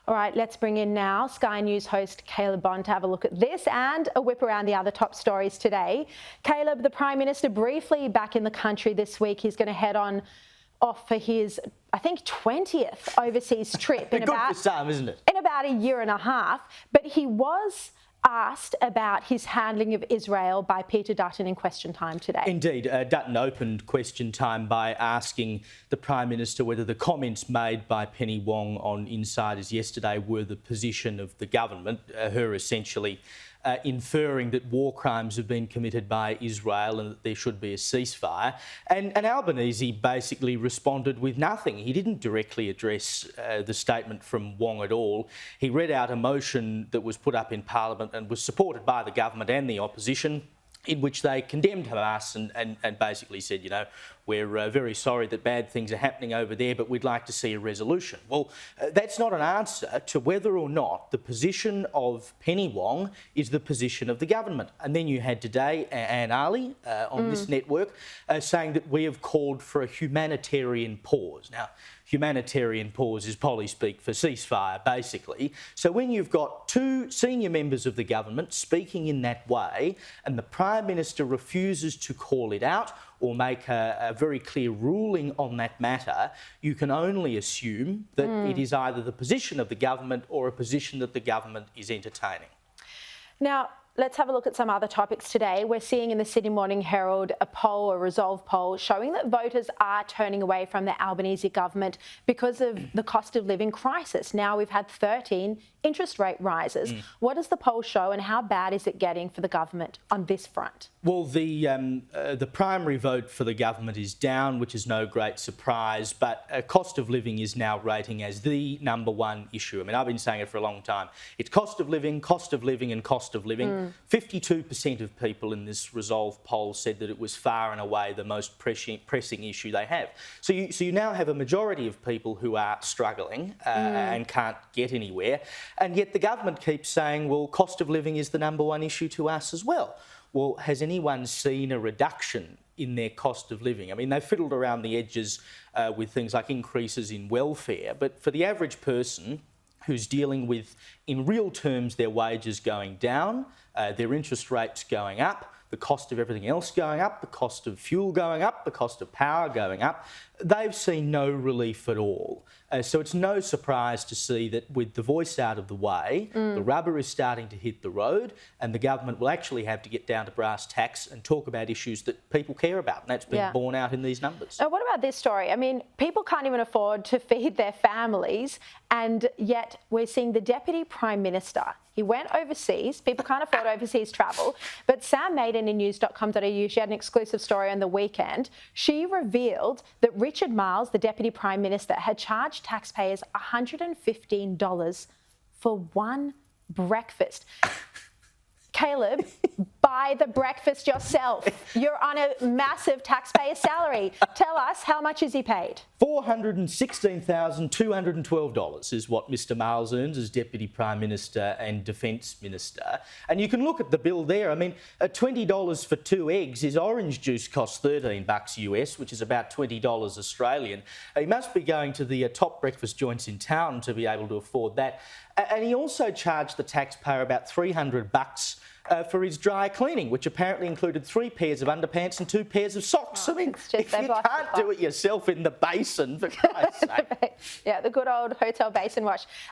All right, let's bring in now Sky News host Caleb Bond to have a look at this and a whip around the other top stories today. Caleb, the Prime Minister briefly back in the country this week. He's going to head off for his, I think, 20th overseas trip Good for some, isn't it? in about a year and a half. But he was asked about his handling of Israel by Peter Dutton in Question Time today. Indeed. Dutton opened Question Time by asking the Prime Minister whether the comments made by Penny Wong on Insiders yesterday were the position of the government, her essentially inferring that war crimes have been committed by Israel and that there should be a ceasefire. And Albanese basically responded with nothing. He didn't directly address the statement from Wong at all. He read out a motion that was put up in Parliament and was supported by the government and the opposition, in which they condemned Hamas and basically said, you know, we're very sorry that bad things are happening over there, but we'd like to see a resolution. Well, that's not an answer to whether or not the position of Penny Wong is the position of the government. And then you had today Anne Ali on this network saying that we have called for a humanitarian pause. Now, humanitarian pause is Polly speak for ceasefire, basically. So when you've got two senior members of the government speaking in that way and the Prime Minister refuses to call it out or make a very clear ruling on that matter, you can only assume that it is either the position of the government or a position that the government is entertaining. Now, let's have a look at some other topics today. We're seeing in the Sydney Morning Herald a Resolve poll, showing that voters are turning away from the Albanese government because of the cost of living crisis. Now we've had 13 interest rate rises. What does the poll show and how bad is it getting for the government on this front? Well, the primary vote for the government is down, which is no great surprise, but cost of living is now rating as the number one issue. I mean, I've been saying it for a long time. It's cost of living and cost of living. 52% of people in this Resolve poll said that it was far and away the most pressing issue they have. So you now have a majority of people who are struggling and can't get anywhere, and yet the government keeps saying, well, cost of living is the number one issue to us as well. Well, has anyone seen a reduction in their cost of living? I mean, they've fiddled around the edges with things like increases in welfare, but for the average person who's dealing with, in real terms, their wages going down, their interest rates going up, the cost of everything else going up, the cost of fuel going up, the cost of power going up, they've seen no relief at all. So it's no surprise to see that with the voice out of the way, the rubber is starting to hit the road and the government will actually have to get down to brass tacks and talk about issues that people care about. And that's been borne out in these numbers. Now, what about this story? I mean, people can't even afford to feed their families, and yet we're seeing the Deputy Prime Minister. He went overseas. People can't afford overseas travel. But Sam Maiden in news.com.au, she had an exclusive story on the weekend. She revealed that Richard Marles, the Deputy Prime Minister, had charged taxpayers $115 for one breakfast. Caleb, buy the breakfast yourself. You're on a massive taxpayer salary. Tell us, how much is he paid? $416,212 is what Mr Marles earns as Deputy Prime Minister and Defence Minister. And you can look at the bill there. I mean, $20 for 2 eggs. His orange juice costs $13 US, which is about $20 Australian. He must be going to the top breakfast joints in town to be able to afford that. And he also charged the taxpayer about $300 for his dry cleaning, which apparently included 3 pairs of underpants and 2 pairs of socks. I mean, if you can't do it yourself in the basin, for Christ's sake. Yeah, the good old hotel basin wash.